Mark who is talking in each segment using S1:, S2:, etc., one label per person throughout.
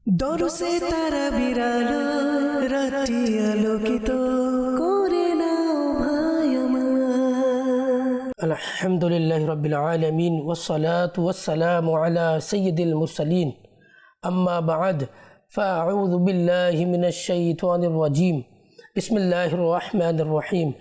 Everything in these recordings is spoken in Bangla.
S1: দরসে তারা বিরালো রাত্রি আলোকিত করে নাও ভাই আমার।
S2: আলহামদুলিল্লাহি রাব্বিল আলামিন ওয়াসসালাতু ওয়াসসালামু আলা সাইয়্যিদিল মুরসালিন আম্মা বা'দ ফাআউযু বিল্লাহি মিনাশ শাইতানির রাজীম বিসমিল্লাহির রহমানির রহিম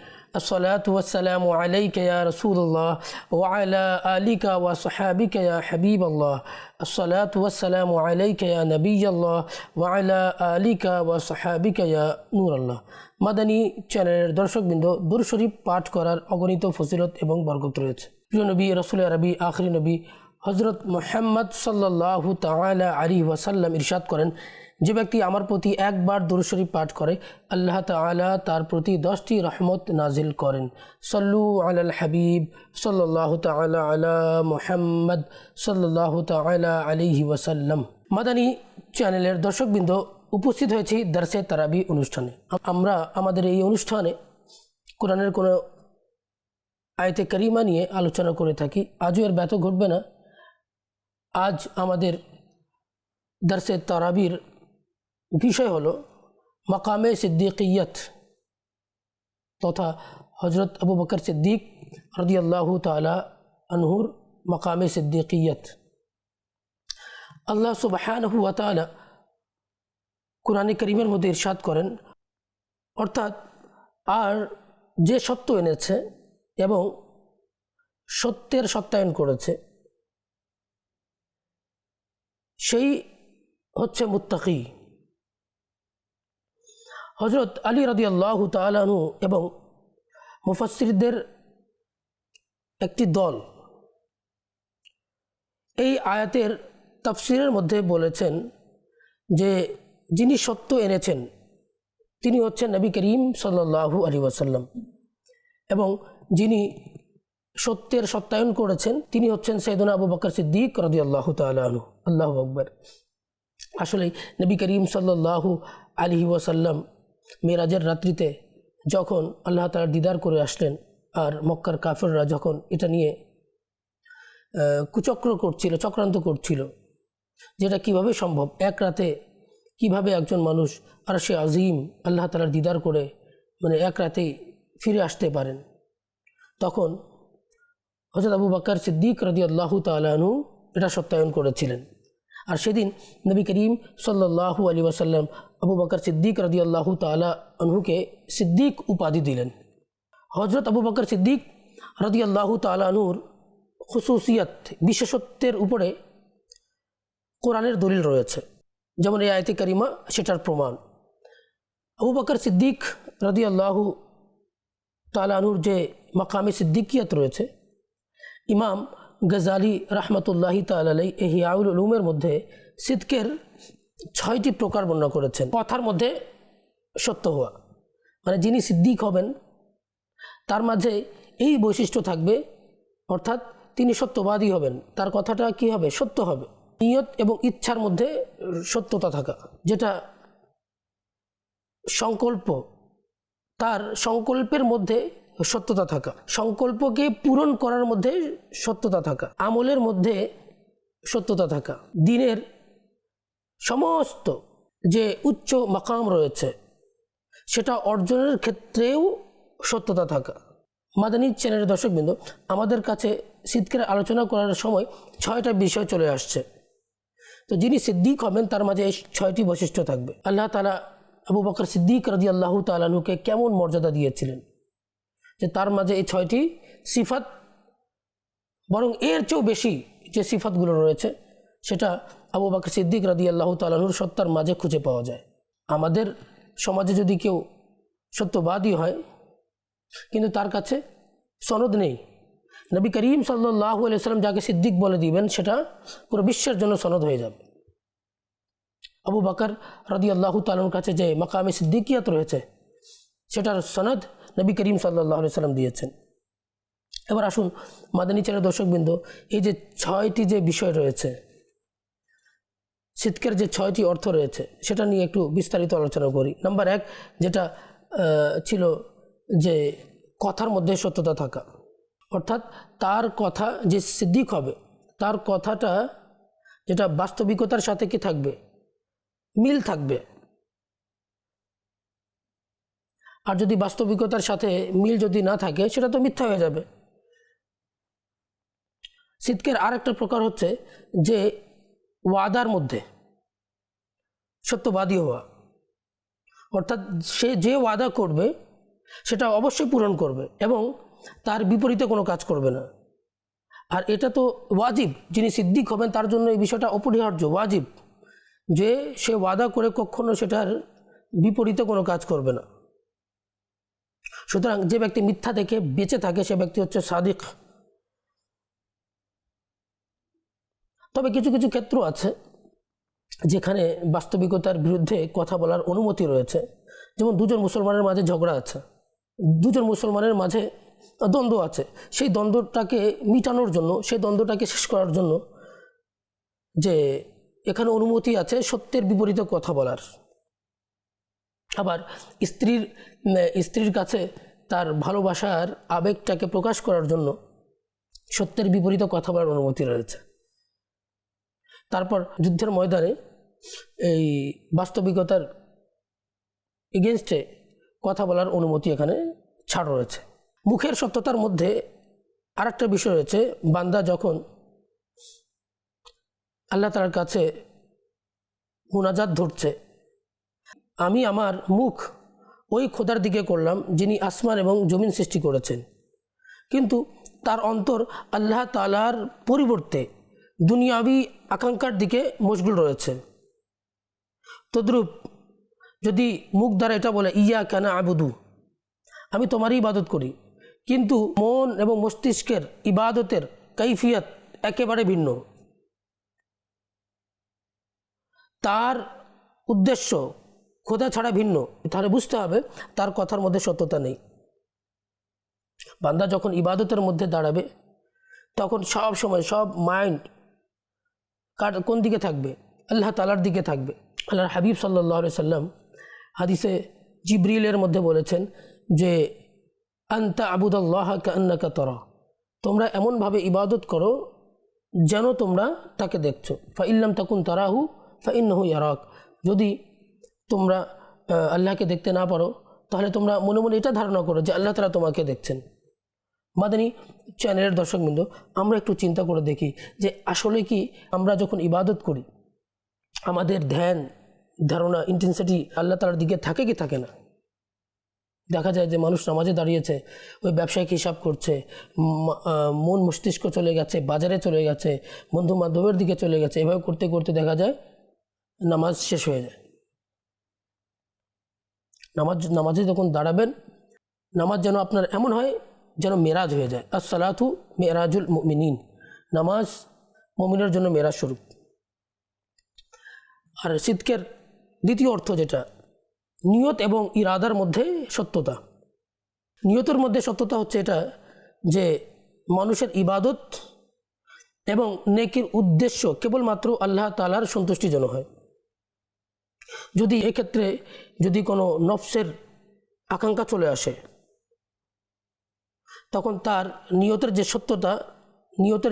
S2: الصلاة والسلام عليك يا رسول الله وعلى آلك وصحابك يا حبيب الله الصلاة والسلام عليك يا نبي الله وعلى آلك وصحابك يا نور الله মাদানী চ্যানেলের দর্শকবৃন্দ দুরূদ শরীফ পাঠ করার অগণিত ফজিলত এবং বরকত রয়েছে। প্রিয় নবী রাসূল আরবি আখরি নবী হযরত মুহাম্মদ সাল্লাল্লাহু তাআলা আলাইহি ওয়াসাল্লাম ইরশাদ করেন, যে ব্যক্তি আমার প্রতি একবার দুরূদ শরীফ পাঠ করে আল্লাহ তাআলা তার প্রতি 10টি রহমত নাজিল করেন। সল্লু আলাল হাবিব সাল্লাল্লাহু তাআলা আলা মুহাম্মদ সাল্লাল্লাহু তাআলা আলাইহি ওয়াসাল্লাম। মাদানী চ্যানেলের দর্শকবৃন্দ, উপস্থিত হয়েছি দারসে তারাবি অনুষ্ঠানে। আমরা আমাদের এই অনুষ্ঠানে কোরআনের কোনো আয়াতে কারিমা নিয়ে আলোচনা করে থাকি। আজও এর ব্যত ঘটবে না। আজ আমাদের দারসে তারাবির বিষয় হলো মাকামে সিদ্দিকিয়ত তথা হজরত আবু বকর সিদ্দিক রাদিয়াল্লাহু তাআলা আনহুর মাকামে সিদ্দিকিয়ত। আল্লাহ সুবহানাহু ওয়া তাআলা কুরআনে কারীমের মধ্যে ইরশাদ করেন, অর্থাৎ আর যে সত্য এনেছে এবং সত্যের সত্যায়ন করেছে সেই হচ্ছে মুত্তাকি। হযরত আলী রাদিয়াল্লাহু তাআলা আনহু এবং মুফাসসিরদের একটি দল এই আয়াতের তাফসীরের মধ্যে বলেছেন যে যিনি সত্য এনেছেন তিনি হচ্ছেন নবী করিম সাল্লাল্লাহু আলাইহি ওয়াসাল্লাম এবং যিনি সত্যের সত্যায়ন করেছেন তিনি হচ্ছেন সাইয়েদনা আবু বকর সিদ্দিক রাদিয়াল্লাহু তাআলা আনহু। আল্লাহু আকবার। আসলে নবী করিম সাল্লাল্লাহু আলাইহি ওয়াসাল্লাম মেরাজের রাত্রিতে যখন আল্লাহ তাআলার দিদার করে আসলেন আর মক্কার কাফেররা যখন এটা নিয়ে চক্রান্ত করছিল যেটা কিভাবে সম্ভব, এক রাতে কিভাবে একজন মানুষ আরশে আজিম আল্লাহ তাআলার দিদার করে এক রাতেই ফিরে আসতে পারেন, তখন হযরত আবু বকর সিদ্দিক রাদিয়াল্লাহু তাআলা আনহু এটা সত্যায়ন করেছিলেন। আর সেদিন নবী করিম সাল্লাল্লাহু আলাইহি ওয়াসাল্লাম আবু বকর সিদ্দিক রাদিয়াল্লাহু তাআলা আনহুকে সিদ্দিক উপাধি দিলেন। হযরত আবু বকর সিদ্দিক রাদিয়াল্লাহু তাআলা আনহুর খুসুসিয়ত বিশেষত্বের উপরে কোরআনের দলিল রয়েছে, যেমন এই আয়াতে কারিমা সেটার প্রমাণ। আবু বকর সিদ্দিক রাদিয়াল্লাহু তাআলা আনহুর যে মাকামে সিদ্দিকিয়ত রয়েছে, ইমাম গজালি রহমতুল্লাহি তাআলা আলাইহি ইহয়াউল উলুমের মধ্যে সিদকের 6টি প্রকার বর্ণনা করেছেন। কথার মধ্যে সত্য হওয়া, যিনি সিদ্দিক হবেন তার মাঝে এই বৈশিষ্ট্য থাকবে, অর্থাৎ তিনি সত্যবাদী হবেন, তার কথাটা কি হবে, সত্য হবে। নিয়ত এবং ইচ্ছার মধ্যে সত্যতা থাকা, যেটা সংকল্প তার সংকল্পের মধ্যে সত্যতা থাকা, সংকল্পকে পূরণ করার মধ্যে সত্যতা থাকা, আমলের মধ্যে সত্যতা থাকা, দিনের সমস্ত যে উচ্চ মাকাম রয়েছে সেটা অর্জনের ক্ষেত্রেও সত্যতা থাকা। মাদানী চ্যানেলের দর্শকবৃন্দ, আমাদের কাছে সিদ্দিকের আলোচনা করার সময় 6টা বিষয় চলে আসছে। তো যিনি সিদ্দিক হবেন তার মাঝে এই 6টি বৈশিষ্ট্য থাকবে। আল্লাহ তাআলা আবু বকর সিদ্দিক রাদিয়াল্লাহু তাআলা আনহুকে কেমন মর্যাদা দিয়েছিলেন যে তার মাঝে এই 6টি সিফাত, বরং এর চেয়েও বেশি যে সিফাতগুলো রয়েছে সেটা আবু বকর সিদ্দিক রাদিয়াল্লাহু তাআলা আনহুর সত্তার মাঝে খুঁজে পাওয়া যায়। আমাদের সমাজে যদি কেউ সত্যবাদী হয় কিন্তু তার কাছে সনদ নেই, নবী করিম সাল্লাল্লাহু আলাইহি ওয়াসাল্লাম যাকে সিদ্দিক বলে দিবেন সেটা পুরো বিশ্বের জন্য সনদ হয়ে যাবে। আবু বকর রাদিয়াল্লাহু তাআলা আনহুর কাছে যে মাকামে সিদ্দিকিয়ত রয়েছে সেটার সনদ নবী করিম সাল্লাল্লাহু আলাইহি ওয়াসাল্লাম দিয়েছেন। এবার আসুন মাদানী চ্যানেলের দর্শকবৃন্দ, এই যে 6টি যে বিষয় রয়েছে, সিদ্কের যে 6টি অর্থ রয়েছে সেটা নিয়ে একটু বিস্তারিত আলোচনা করি। নাম্বার 1 যেটা ছিল যে কথার মধ্যে সত্যতা থাকা, অর্থাৎ তার কথা যে সিদ্দিক হবে তার কথাটা যেটা বাস্তবিকতার সাথে কি থাকবে, মিল থাকবে। আর যদি বাস্তবিকতার সাথে মিল যদি না থাকে সেটা তো মিথ্যা হয়ে যাবে। সিদকের আর একটা প্রকার হচ্ছে যে ওয়াদার মধ্যে সত্যবাদী হওয়া, অর্থাৎ সে যে ওয়াদা করবে সেটা অবশ্যই পূরণ করবে এবং তার বিপরীতে কোনো কাজ করবে না। আর এটা তো ওয়াজিব, যিনি সিদ্দিক হবেন তার জন্য এই বিষয়টা অপরিহার্য, ওয়াজিব, যে সে ওয়াদা করে কখনো সেটার বিপরীতে কোনো কাজ করবে না। সুতরাং যে ব্যক্তি মিথ্যা থেকে বেঁচে থাকে সে ব্যক্তি হচ্ছে সাদিক। তবে কিছু কিছু ক্ষেত্র আছে যেখানে বাস্তবিকতার বিরুদ্ধে কথা বলার অনুমতি রয়েছে। যেমন দুজন মুসলমানের মাঝে ঝগড়া আছে, দুজন মুসলমানের মাঝে দ্বন্দ্ব আছে, সেই দ্বন্দ্বটাকে মিটানোর জন্য, সেই দ্বন্দ্বটাকে শেষ করার জন্য যে এখানে অনুমতি আছে সত্যের বিপরীতে কথা বলার। আবার স্ত্রীর কাছে তার ভালোবাসার আবেগটাকে প্রকাশ করার জন্য সত্যের বিপরীতে কথা বলার অনুমতি রয়েছে। তারপর যুদ্ধের ময়দানে এই বাস্তবিকতার এগেনস্টে কথা বলার অনুমতি এখানে ছাড় রয়েছে। মুখের সত্যতার মধ্যে আরেকটা বিষয় রয়েছে, বান্দা যখন আল্লাহ তাআলার কাছে মুনাজাত ধরছে, আমি আমার মুখ ওই খোদার দিকে করলাম যিনি আসমান এবং জমিন সৃষ্টি করেছেন, কিন্তু তার অন্তর আল্লাহ তাআলার পরিবর্তে দুনিয়াবি আকাঙ্ক্ষার দিকে মশগুল রয়েছে। তদ্রূপ যদি মুখ দ্বারা এটা বলে ইয়াকা না'বুদু, আমি তোমারই ইবাদত করি, কিন্তু মন এবং মস্তিষ্কের ইবাদতের কৈফিয়ত একেবারে ভিন্ন, তার উদ্দেশ্য খোদা ছাড়া ভিন্ন, তাহলে বুঝতে হবে তার কথার মধ্যে সত্যতা নেই। বান্দা যখন ইবাদতের মধ্যে দাঁড়াবে তখন সব সময় সব মাইন্ড কোন দিকে থাকবে? আল্লাহ তাআলার দিকে থাকবে। আল্লাহর হাবিব সাল্লাল্লাহু আলাইহি সাল্লাম হাদিসে জিবরিলের মধ্যে বলেছেন যে আনতা আবুদাল্লাহ কাআন্নাকা তারা, তোমরা এমনভাবে ইবাদত করো যেন তোমরা তাকে দেখছো। ফাইল্লাম তাকুন তারাহু ফাইন্নাহু ইয়ারাক, যদি তোমরা আল্লাহকে দেখতে না পারো তাহলে তোমরা মনে মনে এটা ধারণা করো যে আল্লাহ তাআলা তোমাকে দেখছেন। মাদানী চ্যানেলের দর্শকবৃন্দ, আমরা একটু চিন্তা করে দেখি যে আসলে কি আমরা যখন ইবাদত করি আমাদের ধ্যান ধারণা ইন্টেন্সিটি আল্লাহ তাআলার দিকে থাকে কি থাকে না? দেখা যায় যে মানুষ নামাজে দাঁড়িয়েছে, ওই ব্যবসায়িক হিসাব করছে, মন মস্তিষ্ক চলে গেছে, বাজারে চলে গেছে, বন্ধু বান্ধবের দিকে চলে গেছে, এভাবে করতে করতে দেখা যায় নামাজ শেষ হয়ে যায়। নামাজে যখন দাঁড়াবেন, নামাজ যেন আপনার এমন হয় যেন মেরাজ হয়ে যায়। আসসালাতু মেরাজুল মুমিনিন, নামাজ মুমিনের জন্য মেরাজ স্বরূপ। আর সিদকের দ্বিতীয় অর্থ যেটা, নিয়ত এবং ইরাদার মধ্যে সত্যতা। নিয়তের মধ্যে সত্যতা হচ্ছে এটা যে মানুষের ইবাদত এবং নেকির উদ্দেশ্য কেবলমাত্র আল্লাহ তাআলার সন্তুষ্টির জন্য হয়। যদি এক্ষেত্রে যদি কোনো নফসের আকাঙ্ক্ষা চলে আসে তখন তার নিয়তের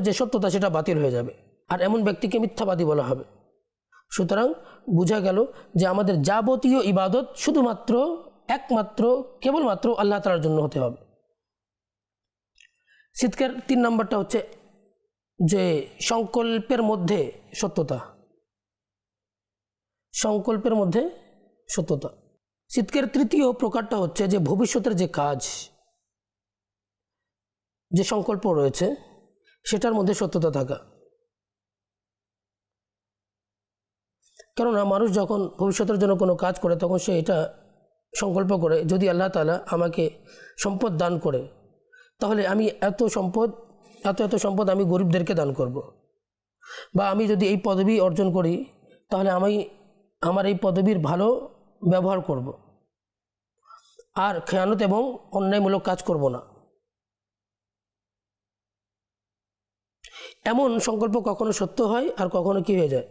S2: যে সত্যতা সেটা বাতিল হয়ে যাবে, আর এমন ব্যক্তিকে মিথ্যাবাদী বলা হবে। সুতরাং বোঝা গেল যে আমাদের যাবতীয় ইবাদত শুধুমাত্র একমাত্র কেবলমাত্র আল্লাহ তাআলার জন্য হতে হবে। সিদকের 3 নম্বরটা হচ্ছে যে সংকল্পের মধ্যে সত্যতা। সংকল্পের মধ্যে সত্যতা। সিদকের তৃতীয় প্রকারটা হচ্ছে যে ভবিষ্যতের যে কাজ, যে সংকল্প রয়েছে সেটার মধ্যে সত্যতা থাকা। কেননা মানুষ যখন ভবিষ্যতের জন্য কোনো কাজ করে তখন সে এটা সংকল্প করে, যদি আল্লাহ তাআলা আমাকে সম্পদ দান করে তাহলে আমি এত সম্পদ আমি গরিবদেরকে দান করব, বা আমি যদি এই পদবি অর্জন করি তাহলে আমি আমার এই পদবীর ভালো ব্যবহার করব, আর খেয়ানত এবং অন্যায়মূলক কাজ করব না। এমন সংকল্প কখনো সত্য হয় আর কখনো কি হয়ে যায়,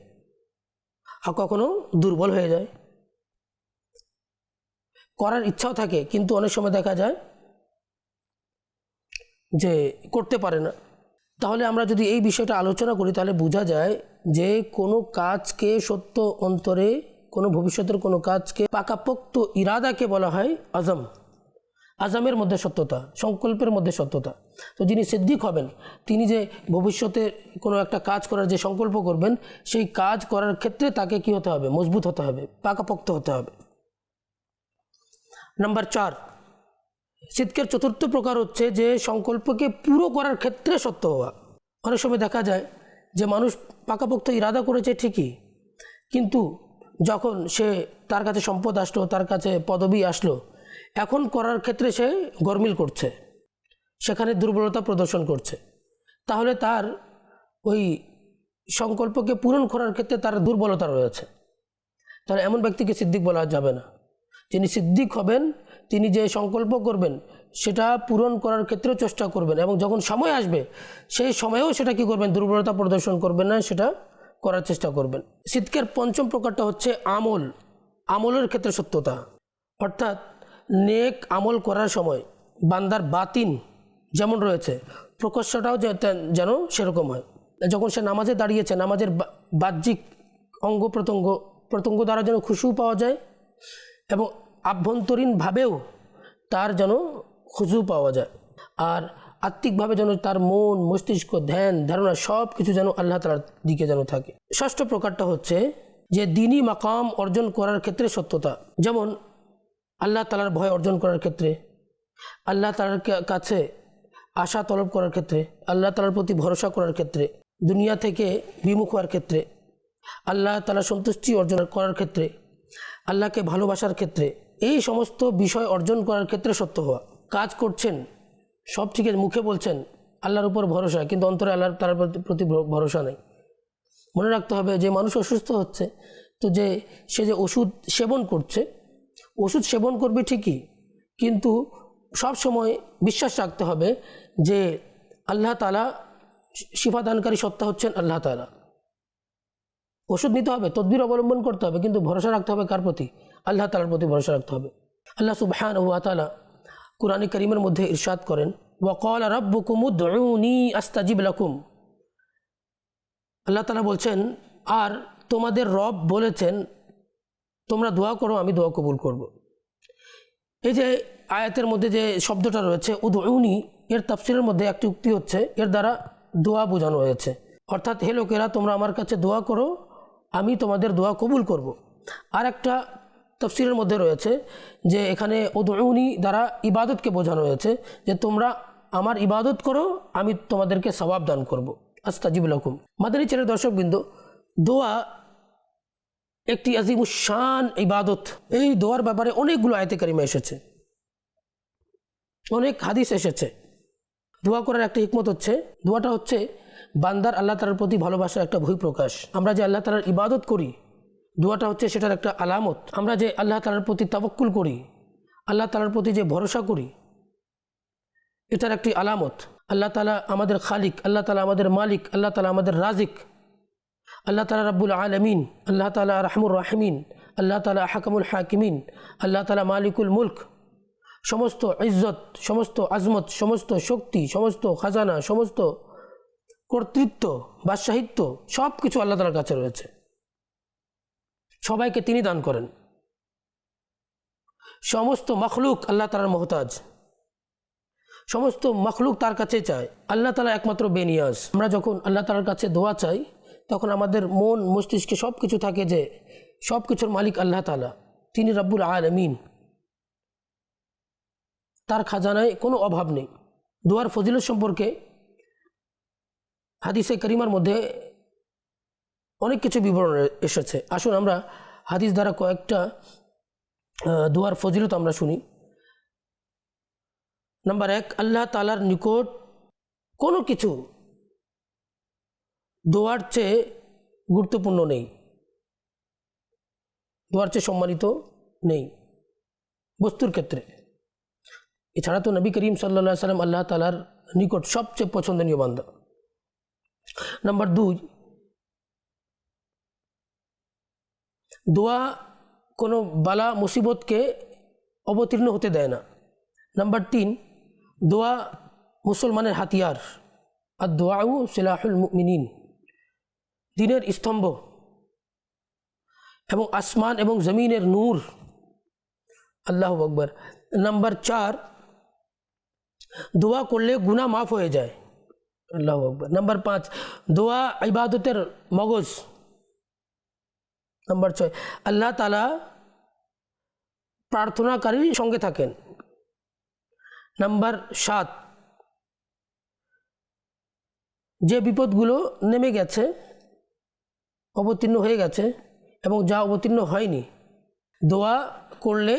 S2: আর কখনো দুর্বল হয়ে যায়। করার ইচ্ছাও থাকে কিন্তু অনেক সময় দেখা যায় যে করতে পারে না। তাহলে আমরা যদি এই বিষয়টা আলোচনা করি তাহলে বোঝা যায় যে কোনো কাজকে সত্য অন্তরে কোনো ভবিষ্যতের কোনো কাজকে পাকাপোক্ত ইরাদাকে বলা হয় আজম। আজমের মধ্যে সত্যতা, সংকল্পের মধ্যে সত্যতা। তো যিনি সিদ্দিক হবেন তিনি যে ভবিষ্যতে কোনো একটা কাজ করার যে সংকল্প করবেন, সেই কাজ করার ক্ষেত্রে তাকে কি হতে হবে? মজবুত হতে হবে, পাকাপোক্ত হতে হবে। নাম্বার 4, সিদ্কের চতুর্থ প্রকার হচ্ছে যে সংকল্পকে পুরো করার ক্ষেত্রে সত্য হওয়া। অনেক সময় দেখা যায় যে মানুষ পাকাপোক্ত ইরাদা করেছে ঠিকই, কিন্তু যখন তার কাছে সম্পদ আসলো, তার কাছে পদবি আসলো, এখন করার ক্ষেত্রে সে গরমিল করছে, সেখানে দুর্বলতা প্রদর্শন করছে, তাহলে তার ওই সংকল্পকে পূরণ করার ক্ষেত্রে তার দুর্বলতা রয়েছে। তাহলে এমন ব্যক্তিকে সিদ্দিক বলা যাবে না। যিনি সিদ্দিক হবেন তিনি যে সংকল্প করবেন সেটা পূরণ করার ক্ষেত্রেও চেষ্টা করবেন, এবং যখন সময় আসবে সেই সময়েও সেটা কি করবেন? দুর্বলতা প্রদর্শন করবেন না, সেটা করার চেষ্টা করবেন। সিদ্কের পঞ্চম প্রকারটা হচ্ছে আমলের ক্ষেত্রে সত্যতা। অর্থাৎ নেক আমল করার সময় বান্দার বাতিন যেমন রয়েছে, প্রকাশ্যটাও যেন সেরকম হয়। যখন সে নামাজে দাঁড়িয়েছে, নামাজের বাহ্যিক অঙ্গ প্রত্যঙ্গ দ্বারা যেন খুশু পাওয়া যায়, এবং আভ্যন্তরীণভাবেও তার যেন খুশু পাওয়া যায়, আর আত্মিকভাবে যেন তার মন, মস্তিষ্ক, ধ্যান, ধারণা সব কিছু যেন আল্লাহ তাআলার দিকে যেন থাকে। ষষ্ঠ প্রকারটা হচ্ছে যে দ্বীনি মাকাম অর্জন করার ক্ষেত্রে সত্যতা। যেমন আল্লাহ তাআলার ভয় অর্জন করার ক্ষেত্রে, আল্লাহ তাআলার কাছে আশা তলব করার ক্ষেত্রে, আল্লাহ তাআলার প্রতি ভরসা করার ক্ষেত্রে, দুনিয়া থেকে বিমুখ হওয়ার ক্ষেত্রে, আল্লাহ তাআলার সন্তুষ্টি অর্জন করার ক্ষেত্রে, আল্লাহকে ভালোবাসার ক্ষেত্রে, এই সমস্ত বিষয় অর্জন করার ক্ষেত্রে সত্য হওয়া। কাজ করছেন সব ঠিক আছে, মুখে বলছেন আল্লাহর উপর ভরসা, কিন্তু অন্তরে আল্লাহর তার প্রতি ভরসা নেই। মনে রাখতে হবে যে মানুষ অসুস্থ হচ্ছে, তো সে যে ওষুধ সেবন করছে, ওষুধ সেবন করবে ঠিকই, কিন্তু সব সময় বিশ্বাস রাখতে হবে যে আল্লাহ তাআলা শিফাদানকারী সত্তা হচ্ছেন আল্লাহ তাআলা। ওষুধ নিতে হবে, তদবির অবলম্বন করতে হবে, কিন্তু ভরসা রাখতে হবে কার প্রতি? আল্লাহ তাআলার প্রতি ভরসা রাখতে হবে। আল্লাহ সুবহানাহু ওয়া তাআলা কুরআনে কারীমের মধ্যে ইরশাদ করেন, ওয়াকালা রাব্বুকুম উদউনি আস্তাজিব লাকুম। আল্লাহ তাআলা বলছেন, আর তোমাদের রব বলেছেন তোমরা দোয়া করো, আমি দোয়া কবুল করব। এই যে আয়াতের মধ্যে যে শব্দটা রয়েছে উদউনি, এর তাফসীরের মধ্যে একটি উক্তি হচ্ছে এর দ্বারা দোয়া বোঝানো হয়েছে, অর্থাৎ হে লোকেরা তোমরা আমার কাছে দোয়া করো, আমি তোমাদের দোয়া কবুল করব। আর একটা তাফসীরের মধ্যে রয়েছে যে এখানে উদউনি দ্বারা ইবাদতকে বোঝানো হয়েছে, যে তোমরা আমার ইবাদত করো, আমি তোমাদেরকে সওয়াব দান করব। আস্তাজিব লাকুম। মাদানী চ্যানেল দর্শকবৃন্দ, দোয়া একটি আজিমুশ-শান ইবাদত। এই দোয়ার ব্যাপারে অনেকগুলো আয়াতে কারিমা এসেছে, অনেক হাদিস এসেছে। দোয়া করার একটা হিকমত হচ্ছে, দোয়াটা হচ্ছে বান্দার আল্লাহ তাআলার প্রতি ভালোবাসার একটা বহিঃপ্রকাশ। আমরা যে আল্লাহ তাআলার ইবাদত করি, দোয়াটা হচ্ছে সেটার একটা আলামত। আমরা যে আল্লাহ তাআলার প্রতি তাওয়াক্কুল করি, আল্লাহ তাআলার প্রতি যে ভরসা করি, এটার একটি আলামত। আল্লাহ তাআলা আমাদের খালিক, আল্লাহ তাআলা আমাদের মালিক, আল্লাহ তাআলা আমাদের রাজিক, আল্লাহ তাআলা রাব্বুল আলামিন, আল্লাহ তাআলা রাহমুর রাহিমিন, আল্লাহ তাআলা হাকামুল হাকিমিন, আল্লাহ তাআলা মালিকুল মুলক। সমস্ত ইজ্জত, সমস্ত আজমত, সমস্ত শক্তি, সমস্ত খাজানা, সমস্ত কর্তৃত্ব, বাদশাহিত্ব সব কিছু আল্লাহ তাআলার কাছে রয়েছে। সবাইকে তিনি দান করেন। সমস্ত মখলুক আল্লাহ তাআলার মোহতাজ, সমস্ত মখলুক তার কাছে চায়। আল্লাহ তাআলা একমাত্র বেনিয়াজ। আমরা যখন আল্লাহ তাআলার কাছে দোয়া চাই, তখন আমাদের মন মস্তিষ্কে সব কিছু থাকে যে সব কিছুর মালিক আল্লাহ তাআলা, তিনি রব্বুল আলামিন, তার খাজানায় কোনো অভাব নেই। দোয়ার ফজিলত সম্পর্কে হাদিসে কারিমার মধ্যে অনেক কিছু বিবরণ এসেছে। আসুন আমরা হাদিস দ্বারা কয়েকটা দোয়ার ফজিলত আমরা শুনি। নাম্বার 1, আল্লাহ তাআলার নিকট কোনো কিছু দোয়ার চেয়ে গুরুত্বপূর্ণ নেই, দোয়ার চেয়ে সম্মানিত নেই বস্তুর ক্ষেত্রে। এছাড়া তো নবী করিম সাল্লাল্লাহু আলাইহি সাল্লাম আল্লাহ তাআলার নিকট সবচেয়ে পছন্দনীয় বান্দা। নাম্বার 2, দোয়া কোনো বালা মুসিবতকে অবতীর্ণ হতে দেয় না। নাম্বার 3, দোয়া মুসলমানের হাতিয়ার। আর দোয়াউ সিলাহুল মুমিনিন, দ্বীনের স্তম্ভ। এবং আসমান এবং জমিনের নূর। আল্লাহু আকবার। নাম্বার 4, দোয়া করলে গুনাহ মাফ হয়ে যায়। আল্লাহু আকবার। নাম্বার 5, দোয়া ইবাদতের মগজ। নাম্বার 6, আল্লাহ তাআলা প্রার্থনাকারীর সঙ্গে থাকেন। নাম্বার 7, যে বিপদগুলো নেমে গেছে, অবতীর্ণ হয়ে গেছে এবং যা অবতীর্ণ হয়নি, দোয়া করলে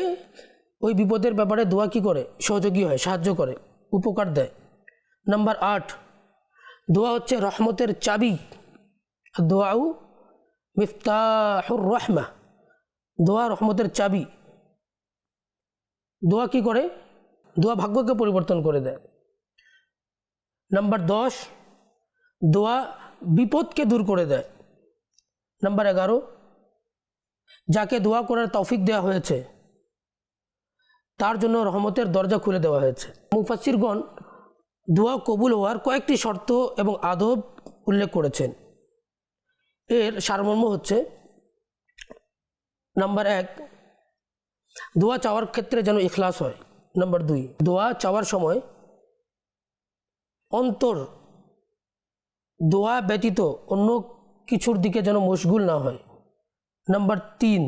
S2: ওই বিপদের ব্যাপারে দোয়া কি করে? সহযোগী হয়, সাহায্য করে, উপকার দেয়। নাম্বার 8, দোয়া হচ্ছে রহমতের চাবি। দোয়াউ মিফতাহুর রহমা, দোয়া রহমতের চাবি। দোয়া কি করে? দোয়া ভাগ্যকে পরিবর্তন করে দেয়। নাম্বার 10, দোয়া বিপদকে দূর করে দেয়। নাম্বার 11, যাকে দোয়া করার তৌফিক দেওয়া হয়েছে তার জন্য রহমতের দরজা খুলে দেওয়া হয়েছে। মুফাসসিরগণ দোয়া কবুল হওয়ার কয়েকটি শর্ত এবং আদব উল্লেখ করেছেন। এর সারমর্ম হচ্ছে, নাম্বার 1, দোয়া চাওয়ার ক্ষেত্রে যেন ইখলাস হয়। নাম্বার 2, দোয়া চাওয়ার সময় অন্তর দোয়া ব্যতীত অন্য কিছুর দিকে যেন মশগুল না হয়। নাম্বার 3,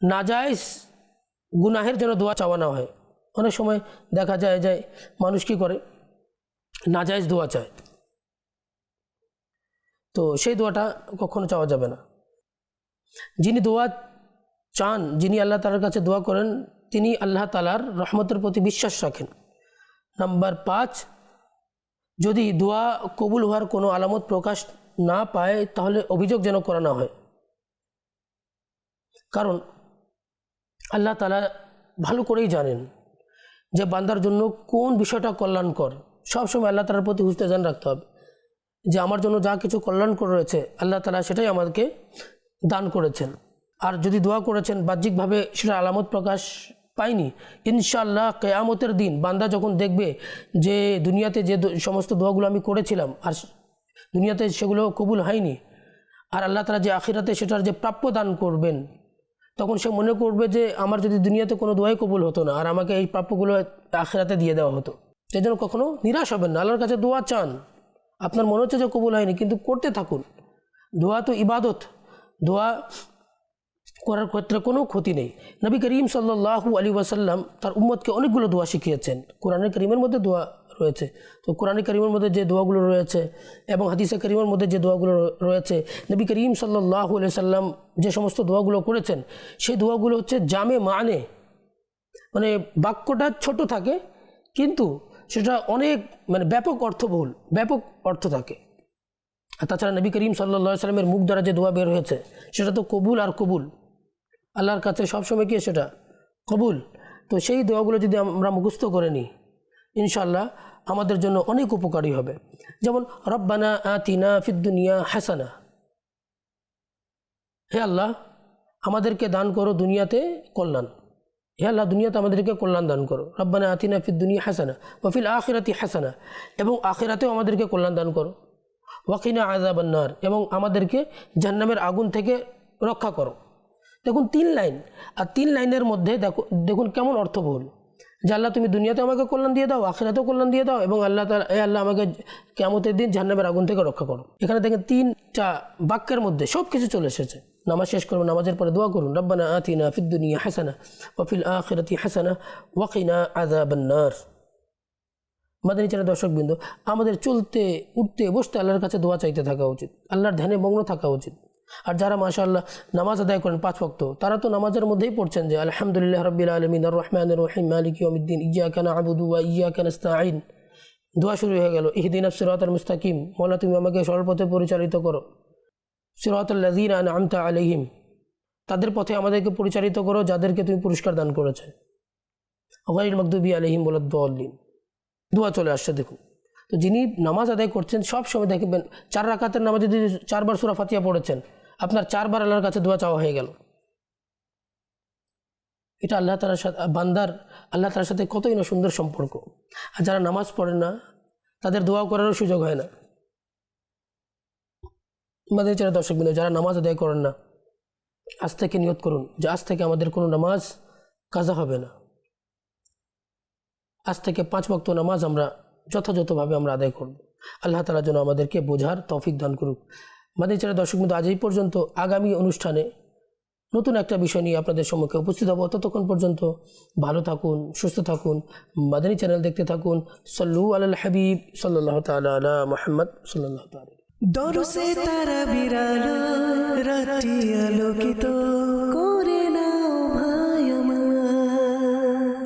S2: নাজায়েজ গুনাহের যেন দোয়া চাওয়া না হয়। অনেক সময় দেখা যায় যে মানুষ কি করে? নাজায়েজ দোয়া চায়, তো সেই দোয়াটা কখনো চাওয়া যাবে না। যিনি দোয়া চান, যিনি আল্লাহ তাআলার কাছে দোয়া করেন, তিনি আল্লাহ তাআলার রহমতের প্রতি বিশ্বাস রাখেন। নাম্বার 5, যদি দোয়া কবুল হওয়ার কোনো আলামত প্রকাশ না পায় তাহলে অভিযোগ যেন করা না হয়, কারণ আল্লাহ তাআলা ভালো করেই জানেন যে বান্দার জন্য কোন বিষয়টা কল্যাণকর। সবসময় আল্লাহ তাআলার প্রতি হুঁশতেজান রাখতে হবে যে আমার জন্য যা কিছু কল্যাণকর রয়েছে আল্লাহ তাআলা সেটাই আমাদেরকে দান করেছেন। আর যদি দোয়া করেছেন বাহ্যিকভাবে সেটা আলামত প্রকাশ পাইনি, ইনশাআল্লাহ কিয়ামতের দিন বান্দা যখন দেখবে যে দুনিয়াতে যে সমস্ত দোয়াগুলো আমি করেছিলাম আর দুনিয়াতে সেগুলো কবুল হয়নি, আর আল্লাহ তাআলা যে আখিরাতে সেটার যে প্রাপ্য দান করবেন, তখন সে মনে করবে যে আমার যদি দুনিয়াতে কোনো দোয়াই কবুল হতো না আর আমাকে এই প্রাপ্যগুলো আখিরাতে দিয়ে দেওয়া হতো। সেই জন্য কখনো নিরাশ হবেন না। আল্লাহর কাছে দোয়া চান, আপনার মনে হচ্ছে যে কবুল হয়নি, কিন্তু করতে থাকুন। দোয়া তো ইবাদত, দোয়া করার ক্ষেত্রে কোনো ক্ষতি নেই। নবী করিম সাল্লাল্লাহু আলাইহি ওয়াসাল্লাম তার উম্মতকে অনেকগুলো দোয়া শিখিয়েছেন। কোরআনে কারীমের মধ্যে দোয়া রয়েছে, তো কোরআনে কারীমের মধ্যে যে দোয়াগুলো রয়েছে এবং হাদিসে কারীমের মধ্যে যে দোয়াগুলো রয়েছে, নবী করিম সাল্লাল্লাহু আলাইহি ওয়াসাল্লাম যে সমস্ত দোয়াগুলো করেছেন সেই দোয়াগুলো হচ্ছে জামে মানে বাক্যটা ছোট থাকে কিন্তু সেটা অনেক ব্যাপক অর্থবহুল, ব্যাপক অর্থ থাকে। আর তাছাড়া নবী করিম সাল্লাল্লাহু আলাইহি ওয়াসাল্লামের মুখ দ্বারা যে দোয়া বের হয়েছে সেটা তো কবুল আর কবুল, আল্লাহর কাছে সবসময় কি সেটা কবুল। তো সেই দোয়াগুলো যদি আমরা মুখস্থ করে নিই, ইনশাআল্লাহ আমাদের জন্য অনেক উপকারী হবে। যেমন রব্বানা আতিনা ফিদ দুনিয়া হাসানা, হে আল্লাহ আমাদেরকে দান করো দুনিয়াতে কল্যাণ, হে আল্লাহ দুনিয়াতে আমাদেরকে কল্যাণ দান করো। রব্বানা আতিনা ফিদ দুনিয়া হাসানা ওয়া ফিল আখিরাতি হাসানা, এবং আখিরাতেও আমাদেরকে কল্যাণ দান করো। ওয়াকিনা আযাবান নার, এবং আমাদেরকে জাহান্নামের আগুন থেকে রক্ষা করো। দেখুন 3 লাইন, আর 3 লাইনের মধ্যে দেখুন কেমন অর্থবহুল যে আল্লাহ তুমি দুনিয়াতে আমাকে কল্যাণ দিয়ে দাও, আখিরাতেও কল্যাণ দিয়ে দাও, এবং আল্লাহ তাআলা এ আল্লাহ আমাকে কিয়ামতের দিন জাহান্নামের আগুন থেকে রক্ষা করো। এখানে দেখেন 3টা বাক্যের মধ্যে সব কিছু চলে এসেছে। নামাজ শেষ করুন, নামাজের পরে দোয়া করুন, রব্বানা আতিনা ফিদ দুনিয়া হাসানা ওয়া ফিল আখিরাতি হাসানা ওয়া কিনা আযাবান নার। মাদানী চ্যানেল দর্শকবৃন্দ, আমাদের চলতে উঠতে বসতে আল্লাহর কাছে দোয়া চাইতে থাকা উচিত, আল্লাহর ধ্যানে মগ্ন থাকা উচিত। আর যারা মাশাআল্লাহ নামাজ আদায় করেন 5 ওয়াক্ত, তারা তো নামাজের মধ্যেই পড়ছেন যে আলহামদুলিল্লাহ রাব্বিল আলামিন আর রহমানির রহিম মালিকি ইয়াউমিদ্দিন ইয়্যাকা না'বুদু ওয়া ইয়্যাকা নাস্তাঈন। দোয়া শুরু হয়ে গেল, ইহদিনাস সিরাতাল মুস্তাকিম, মওলা তুমি আমাকে সরল পথে পরিচালিত করো। সিরাতাল লাযীনা আন'আমতা আলাইহিম, তাদের পথে আমাদেরকে পরিচালিত করো যাদেরকে তুমি পুরস্কার দান করেছো। গায়রিল মাগদুবি আলাইহিম ওয়ালাদ-দাল্লিন। দোয়া চলে আসছে দেখুন। তো যিনি নামাজ আদায় করছেন সব সময় দেখবেন 4 রাকাতের নামাজে যদি 4 বার সূরা ফাতিহা পড়েছেন, আপনার 4 বার আল্লাহর কাছে দোয়া চাওয়া হয়ে গেল। এটা আল্লাহ তাআলার সাথে বান্দার আল্লাহ তাআলার সাথে কতই না সুন্দর সম্পর্ক। আর যারা নামাজ পড়েন না তাদের দোয়া করারও সুযোগ হয় না। মাদানী চ্যানেল দর্শকবৃন্দ, যারা নামাজ আদায় করেন না, আজ থেকে নিয়ত করুন যে আজ থেকে আমাদের কোনো নামাজ কাজা হবে না। আজ থেকে 5 ওয়াক্ত নামাজ আমরা যথাযথভাবে আমরা আদায় করব। আল্লাহ তাআলা যেন আমাদেরকে বোঝার তৌফিক দান করুক। মাদানী চ্যানেল দর্শকবৃন্দ, আজ এই পর্যন্ত। আগামী অনুষ্ঠানে নতুন একটা বিষয় নিয়ে আপনাদের সম্মুখে উপস্থিত হব। ততক্ষণ পর্যন্ত ভালো থাকুন, সুস্থ থাকুন, মাদানী চ্যানেল দেখতে থাকুন। সল্লু আলাল হাবিব সাল্লাল্লাহু তাআলা আলা মুহাম্মদ সাল্লাল্লাহু তাআলা।
S1: দরুসে তারা বিরালো রাতি আলোকিত।